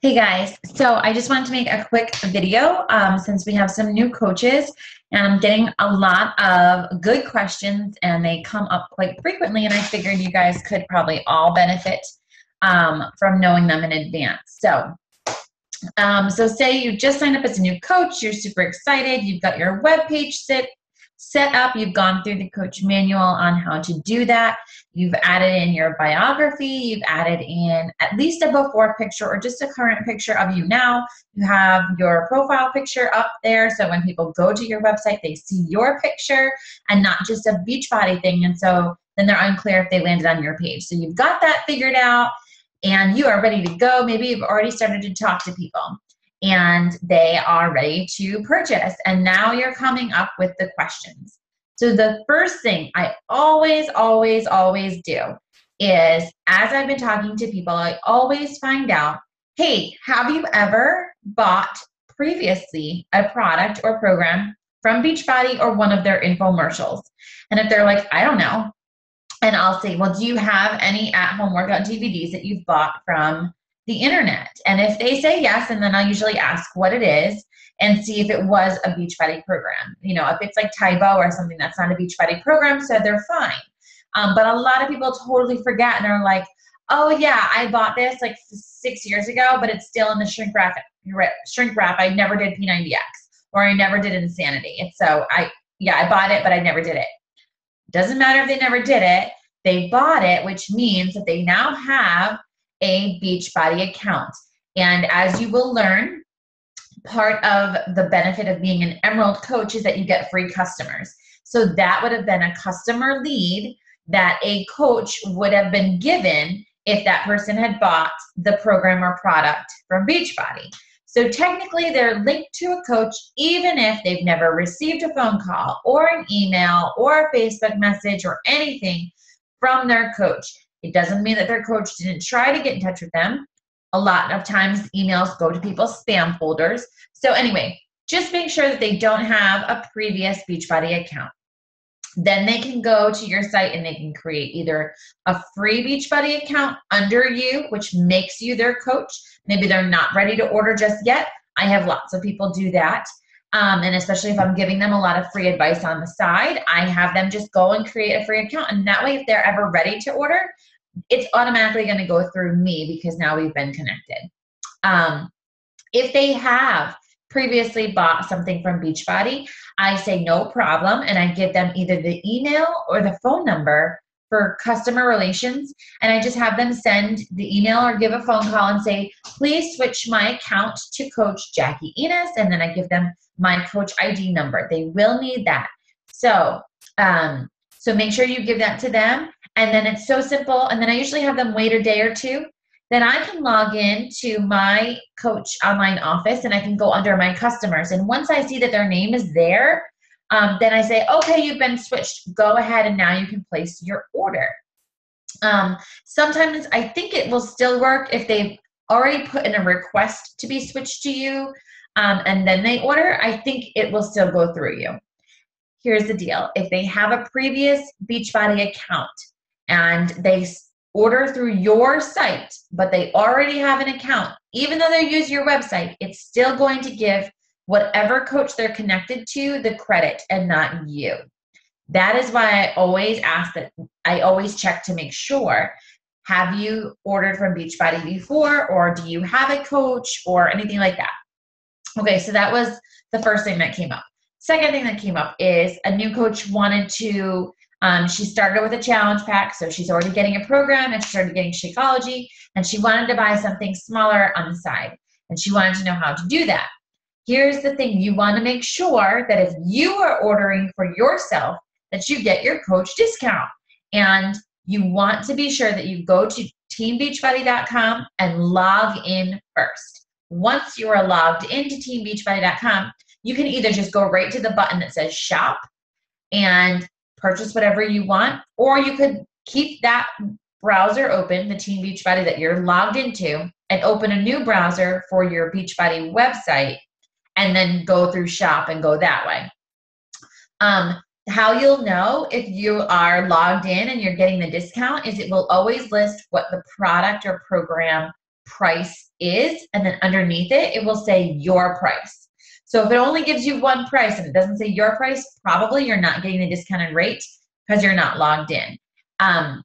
Hey guys, so I just wanted to make a quick video since we have some new coaches and I'm getting a lot of good questions and they come up quite frequently and I figured you guys could probably all benefit from knowing them in advance. So say you just signed up as a new coach, you're super excited, you've got your web page set up, you've gone through the coach manual on how to do that, you've added in your biography, you've added in at least a before picture or just a current picture of you now, you have your profile picture up there so when people go to your website they see your picture and not just a Beachbody thing, and so then they're unclear if they landed on your page. So you've got that figured out and you are ready to go. Maybe you've already started to talk to people and they are ready to purchase. And now you're coming up with the questions. So the first thing I always do is, as I've been talking to people, I always find out, hey, have you ever bought previously a product or program from Beachbody or one of their infomercials? And if they're like, I don't know, and I'll say, well, do you have any at-home workout DVDs that you've bought from the internet? And if they say yes, and then I'll usually ask what it is and see if it was a Beachbody program. You know, if it's like Tybo or something that's not a Beachbody program, so they're fine. But a lot of people totally forget and are like, oh yeah, I bought this like 6 years ago, but it's still in the shrink wrap. I never did P90X or I never did Insanity. And so I bought it, but I never did it. Doesn't matter if they never did it, they bought it, which means that they now have a Beachbody account. And as you will learn, part of the benefit of being an Emerald coach is that you get free customers. So that would have been a customer lead that a coach would have been given if that person had bought the program or product from Beachbody. So technically they're linked to a coach even if they've never received a phone call or an email or a Facebook message or anything from their coach. It doesn't mean that their coach didn't try to get in touch with them. A lot of times emails go to people's spam folders. So anyway, just make sure that they don't have a previous Beachbody account. Then they can go to your site and they can create either a free Beachbody account under you, which makes you their coach. Maybe they're not ready to order just yet. I have lots of people do that. And especially if I'm giving them a lot of free advice on the side, I have them just go and create a free account. And that way, if they're ever ready to order, it's automatically going to go through me because now we've been connected. If they have previously bought something from Beachbody, I say no problem, and I give them either the email or the phone number for customer relations, and I just have them send the email or give a phone call and say, please switch my account to Coach Jackie Enos, and then I give them my coach ID number. They will need that. So make sure you give that to them, and then it's so simple, and then I usually have them wait a day or two. Then I can log in to my coach online office and I can go under my customers. And once I see that their name is there, then I say, okay, you've been switched. Go ahead and now you can place your order. Sometimes I think it will still work if they've already put in a request to be switched to you and then they order. I think it will still go through you. Here's the deal. If they have a previous Beachbody account and they order through your site, but they already have an account, even though they use your website, it's still going to give whatever coach they're connected to the credit and not you. That is why I always ask that. I always check to make sure, have you ordered from Beachbody before, or do you have a coach or anything like that? Okay, so that was the first thing that came up. Second thing that came up is a new coach wanted to she started with a challenge pack, so she's already getting a program and she started getting Shakeology, and she wanted to buy something smaller on the side, and she wanted to know how to do that. Here's the thing. You want to make sure that if you are ordering for yourself, that you get your coach discount, and you want to be sure that you go to teambeachbody.com and log in first. Once you are logged into teambeachbody.com, you can either just go right to the button that says shop and purchase whatever you want, or you could keep that browser open, the Team Beachbody that you're logged into, and open a new browser for your Beachbody website and then go through shop and go that way. How you'll know if you are logged in and you're getting the discount is it will always list what the product or program price is, and then underneath it, it will say your price. So if it only gives you one price and it doesn't say your price, probably you're not getting the discounted rate because you're not logged in.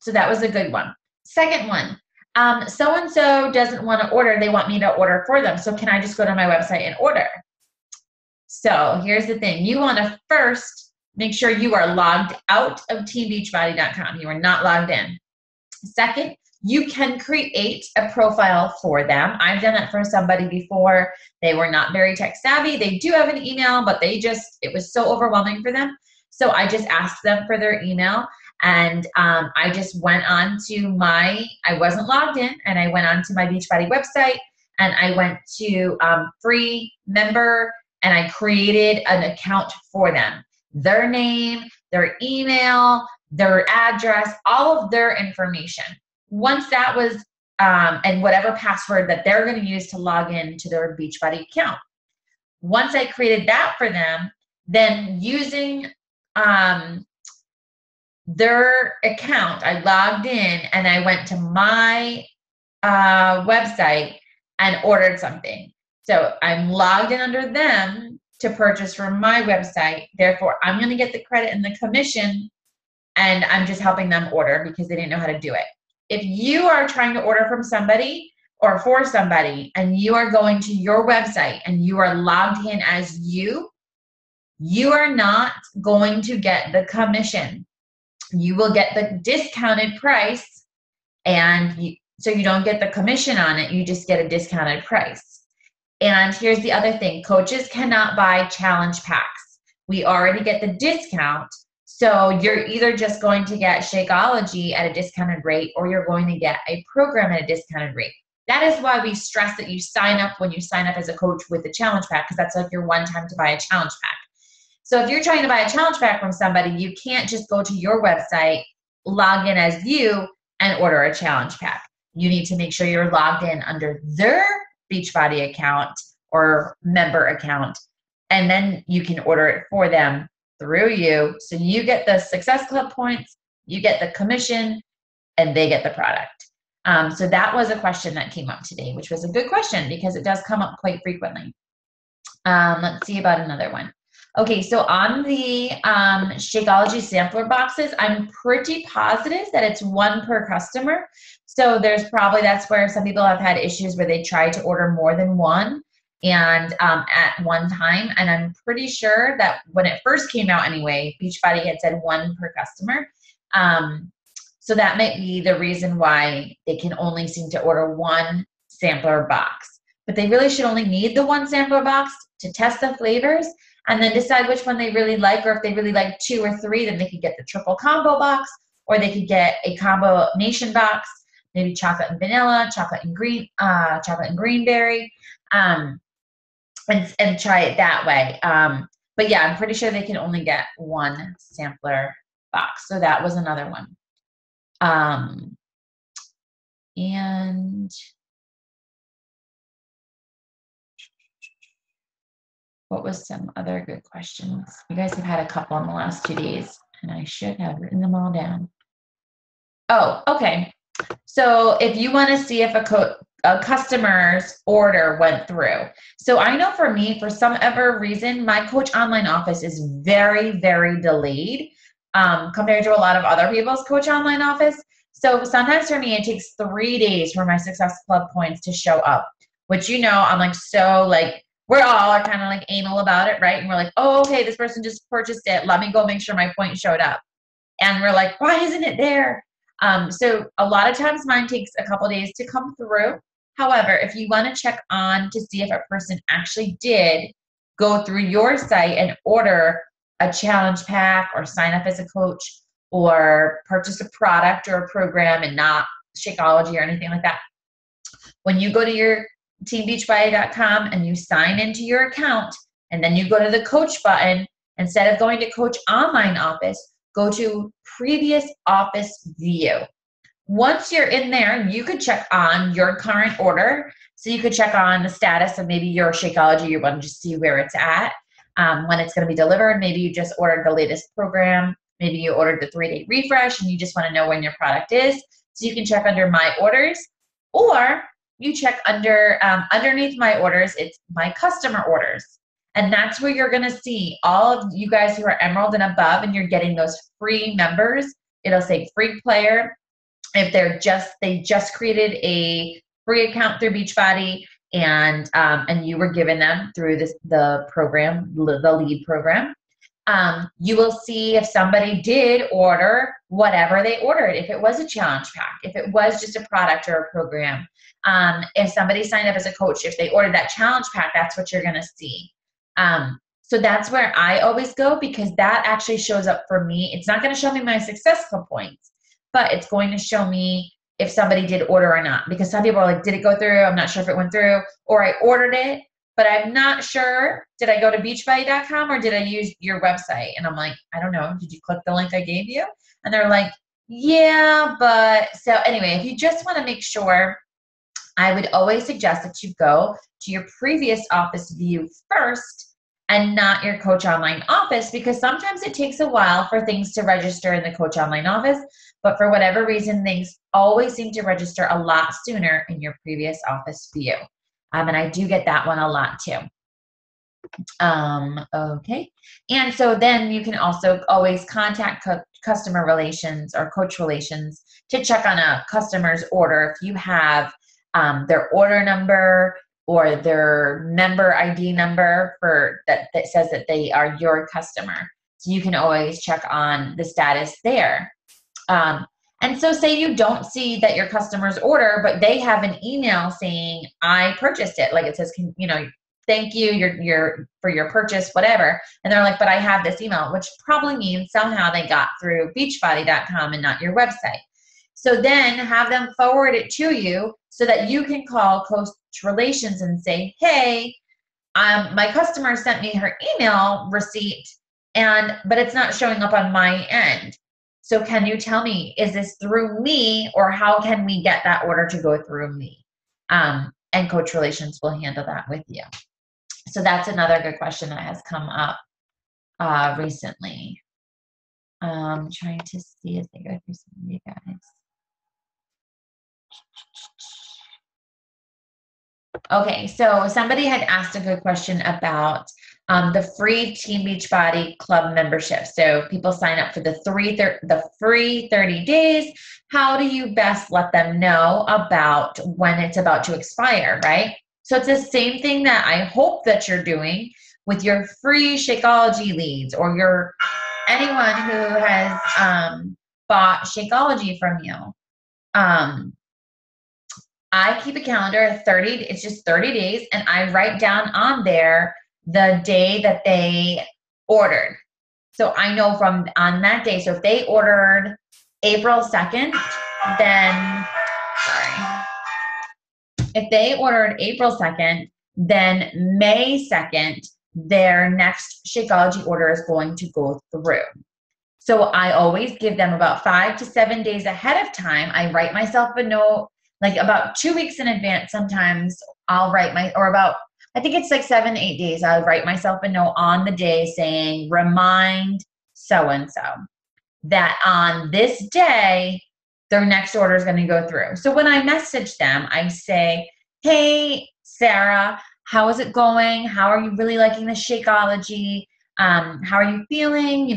So that was a good one. Second one, so-and-so doesn't want to order. They want me to order for them. So can I just go to my website and order? So here's the thing. You want to first make sure you are logged out of teambeachbody.com. You are not logged in. Second, you can create a profile for them. I've done that for somebody before. They were not very tech savvy. They do have an email, but it was so overwhelming for them. So I just asked them for their email, and I just went on to I wasn't logged in, and I went on to my Beachbody website, and I went to free member, and I created an account for them. Their name, their email, their address, all of their information. Once that was, and whatever password that they're going to use to log in to their Beachbody account. Once I created that for them, then using their account, I logged in and I went to my website and ordered something. So I'm logged in under them to purchase from my website. Therefore, I'm going to get the credit and the commission, and I'm just helping them order because they didn't know how to do it. If you are trying to order from somebody or for somebody and you are going to your website and you are logged in as you are not going to get the commission. You will get the discounted price, and so you don't get the commission on it. You just get a discounted price. And here's the other thing. Coaches cannot buy challenge packs. We already get the discount. So you're either just going to get Shakeology at a discounted rate, or you're going to get a program at a discounted rate. That is why we stress that you sign up when you sign up as a coach with the challenge pack, because that's like your one time to buy a challenge pack. So if you're trying to buy a challenge pack from somebody, you can't just go to your website, log in as you, and order a challenge pack. You need to make sure you're logged in under their Beachbody account or member account, and then you can order it for them through you. So you get the Success Club points, you get the commission, and they get the product. So that was a question that came up today, which was a good question because it does come up quite frequently. Let's see about another one. Okay, so on the Shakeology sampler boxes, I'm pretty positive that it's one per customer. So that's where some people have had issues where they try to order more than one and at one time. And I'm pretty sure that when it first came out anyway, Beachbody had said one per customer. So that might be the reason why they can only seem to order one sampler box. But they really should only need the one sampler box to test the flavors and then decide which one they really like, or if they really like 2 or 3, then they could get the triple combo box, or they could get a combination box, maybe chocolate and vanilla, chocolate and greenberry, and try it that way. But yeah, I'm pretty sure they can only get one sampler box. So that was another one. And what was some other good questions? You guys have had a couple in the last 2 days, and I should have written them all down. Oh, okay. So if you want to see if a customer's order went through. So I know for me, for some ever reason, my Coach Online office is very, very delayed compared to a lot of other people's Coach Online office. So sometimes for me, it takes 3 days for my Success Club points to show up, which, I'm we're all are kind of like anal about it, right? And we're like, oh, okay, this person just purchased it. Let me go make sure my point showed up. And we're like, why isn't it there? So a lot of times mine takes a couple days to come through. However, if you want to check on to see if a person actually did go through your site and order a challenge pack or sign up as a coach or purchase a product or a program and not Shakeology or anything like that, when you go to your teambeachbody.com and you sign into your account and then you go to the coach button, instead of going to Coach Online office, go to previous office view. Once you're in there, you could check on your current order. So you could check on the status of maybe your Shakeology. You want to just see where it's at, when it's going to be delivered. Maybe you just ordered the latest program. Maybe you ordered the 3-day refresh and you just want to know when your product is. So you can check under My Orders. Or you check under underneath my orders, it's my customer orders. And that's where you're going to see all of you guys who are Emerald and above, and you're getting those free members. It'll say free player. If they just created a free account through Beachbody, and you were given them through the program, the lead program. You will see if somebody did order whatever they ordered, if it was a challenge pack, if it was just a product or a program. If somebody signed up as a coach, if they ordered that challenge pack, that's what you're going to see. So that's where I always go, because that actually shows up for me. It's not going to show me my successful points, but it's going to show me if somebody did order or not. Because some people are like, did it go through? I'm not sure if it went through, or I ordered it, but I'm not sure. Did I go to beachbody.com or did I use your website? And I'm like, I don't know. Did you click the link I gave you? And they're like, yeah, but so anyway, if you just want to make sure, I would always suggest that you go to your previous office view first and not your Coach Online office, because sometimes it takes a while for things to register in the Coach Online office, but for whatever reason, things always seem to register a lot sooner in your previous office view. And I do get that one a lot too. Okay. And so then you can also always contact customer relations or coach relations to check on a customer's order. If you have their order number or their member ID number for that says that they are your customer. So you can always check on the status there. And so say you don't see that your customer's order, but they have an email saying, I purchased it. Like it says, thank you for your purchase, whatever. And they're like, but I have this email, which probably means somehow they got through beachbody.com and not your website. So then have them forward it to you so that you can call Coach Relations and say, hey, my customer sent me her email receipt, but it's not showing up on my end. So can you tell me, is this through me, or how can we get that order to go through me? And Coach Relations will handle that with you. So that's another good question that has come up recently. Trying to see as I go through some of you guys. Okay, so somebody had asked a good question about the free Team Beachbody Club membership. So people sign up for the free 30 days. How do you best let them know about when it's about to expire, right? So it's the same thing that I hope that you're doing with your free Shakeology leads, or anyone who has bought Shakeology from you. I keep a calendar of 30, it's just 30 days, and I write down on there the day that they ordered. So I know on that day, so if they ordered April 2nd, if they ordered April 2nd, then May 2nd, their next Shakeology order is going to go through. So I always give them about 5 to 7 days ahead of time. I write myself a note, like about 2 weeks in advance. Sometimes I'll write I think it's like 7 to 8 days. I'll write myself a note on the day saying, remind so-and-so that on this day, their next order is going to go through. So when I message them, I say, hey, Sarah, how is it going? How are you really liking the Shakeology? How are you feeling?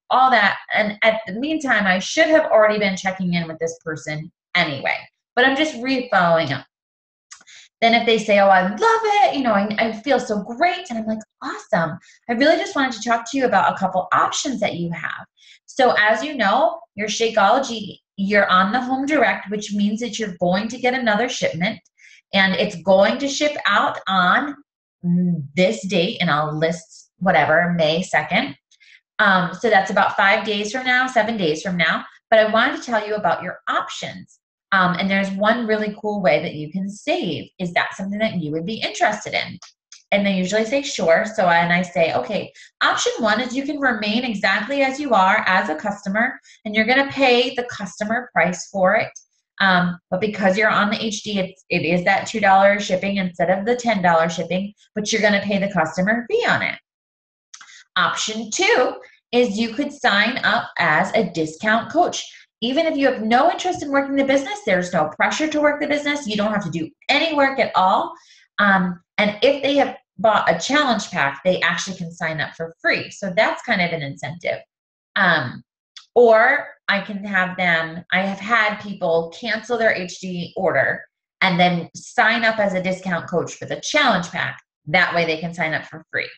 All that. And at the meantime, I should have already been checking in with this person anyway, but I'm just re-following up. Then if they say, oh, I love it, I feel so great. And I'm like, awesome. I really just wanted to talk to you about a couple options that you have. So as you know, your Shakeology, you're on the home direct, which means that you're going to get another shipment, and it's going to ship out on this date, and I'll list whatever, May 2nd. So that's about 5 days from now, 7 days from now. But I wanted to tell you about your options. And there's one really cool way that you can save. Is that something that you would be interested in? And they usually say, sure. And I say, okay, option 1 is you can remain exactly as you are as a customer, and you're going to pay the customer price for it. But because you're on the HD, it is that $2 shipping instead of the $10 shipping, but you're going to pay the customer fee on it. Option 2 is you could sign up as a discount coach. Even if you have no interest in working the business, there's no pressure to work the business. You don't have to do any work at all. And if they have bought a challenge pack, they actually can sign up for free. So that's kind of an incentive. Or I can have them, I have had people cancel their HD order and then sign up as a discount coach for the challenge pack. That way they can sign up for free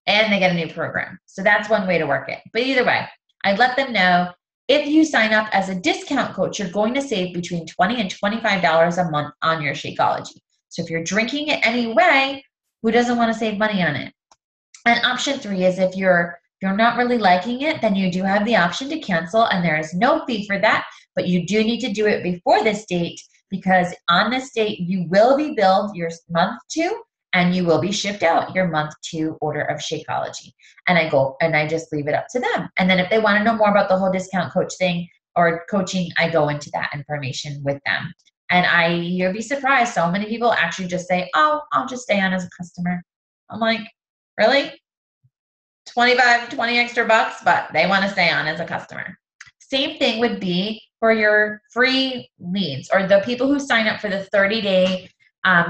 and they get a new program. So that's one way to work it. But either way, I let them know if you sign up as a discount coach, you're going to save between $20 and $25 a month on your Shakeology. So if you're drinking it anyway, who doesn't want to save money on it? And option 3 is if you're not really liking it, then you do have the option to cancel, and there is no fee for that, but you do need to do it before this date, because on this date you will be billed your month 2 and you will be shipped out your month 2 order of Shakeology. And I just leave it up to them. And then if they want to know more about the whole discount coach thing or coaching, I go into that information with them. And you'll be surprised, so many people actually just say, oh, I'll just stay on as a customer. I'm like, really? 20 extra bucks, but they want to stay on as a customer. Same thing would be for your free leads or the people who sign up for the 30-day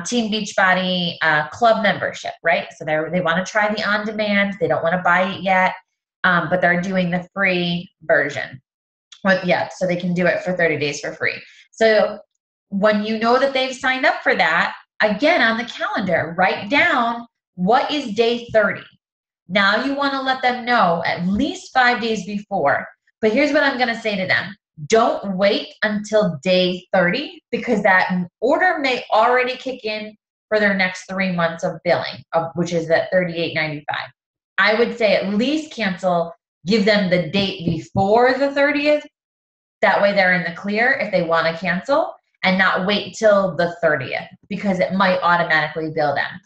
Team Beachbody club membership, right? So they want to try the on-demand. They don't want to buy it yet, but they're doing the free version. So they can do it for 30 days for free. So when you know that they've signed up for that, again, on the calendar, write down what is day 30. Now you want to let them know at least 5 days before. But here's what I'm going to say to them. Don't wait until day 30, because that order may already kick in for their next 3 months of billing, which is at $38.95. I would say at least cancel, give them the date before the 30th. That way they're in the clear if they want to cancel, and not wait till the 30th, because it might automatically bill them.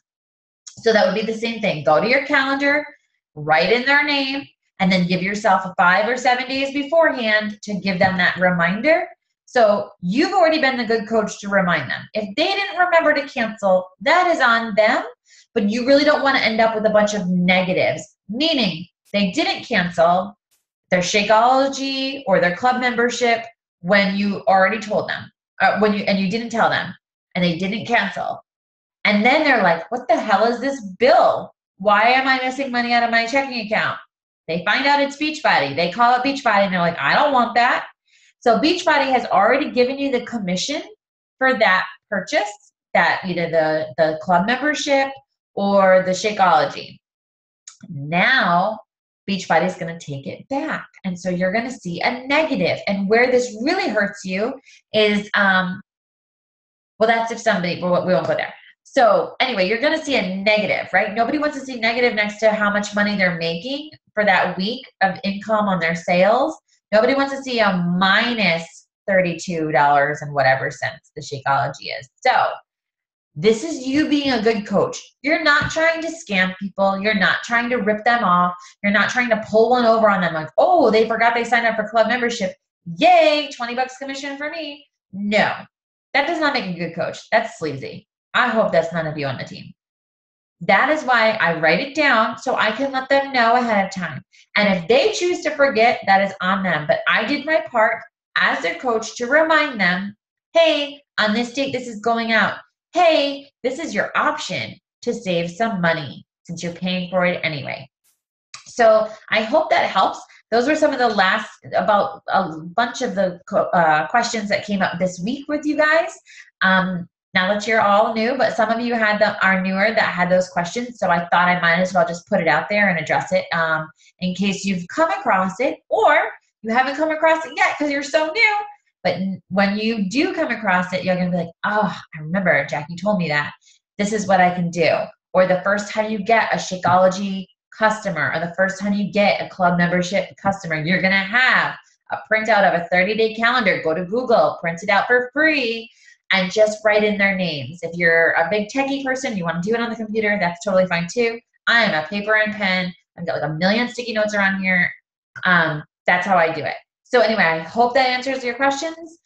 So that would be the same thing. Go to your calendar, write in their name, and then give yourself 5 or 7 days beforehand to give them that reminder. So you've already been the good coach to remind them. If they didn't remember to cancel, that is on them, but you really don't want to end up with a bunch of negatives, meaning they didn't cancel their Shakeology or their club membership when you already told them, and you didn't tell them, and they didn't cancel. And then they're like, what the hell is this bill? Why am I missing money out of my checking account? They find out it's Beachbody. They call it Beachbody and they're like, I don't want that. So Beachbody has already given you the commission for that purchase, that either the club membership or the Shakeology. Now Beachbody is going to take it back. And so you're going to see a negative. And where this really hurts you is, that's if somebody, we won't go there. So anyway, you're going to see a negative, right? Nobody wants to see negative next to how much money they're making for that week of income on their sales. Nobody wants to see a minus $32 and whatever cents the Shakeology is. So this is you being a good coach. You're not trying to scam people. You're not trying to rip them off. You're not trying to pull one over on them like, oh, they forgot they signed up for club membership. Yay, 20 bucks commission for me. No, that does not make a good coach. That's sleazy. I hope that's none of you on the team. That is why I write it down so I can let them know ahead of time. And if they choose to forget, that is on them. But I did my part as their coach to remind them, hey, on this date, this is going out. Hey, this is your option to save some money since you're paying for it anyway. So I hope that helps. Those were some of the about a bunch of the questions that came up this week with you guys. Now that you're all new, but some of you are newer that had those questions, so I thought I might as well just put it out there and address it in case you've come across it, or you haven't come across it yet because you're so new. But when you do come across it, you're going to be like, oh, I remember Jackie told me that. This is what I can do. Or the first time you get a Shakeology customer, or the first time you get a club membership customer, you're going to have a printout of a 30-day calendar. Go to Google, print it out for free, and just write in their names. If you're a big techie person, you want to do it on the computer, that's totally fine too. I am a paper and pen. I've got like a million sticky notes around here. That's how I do it. So anyway, I hope that answers your questions.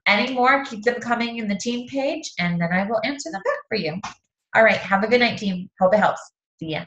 Any more, keep them coming in the team page, and then I will answer them back for you. All right, have a good night, team. Hope it helps. See ya.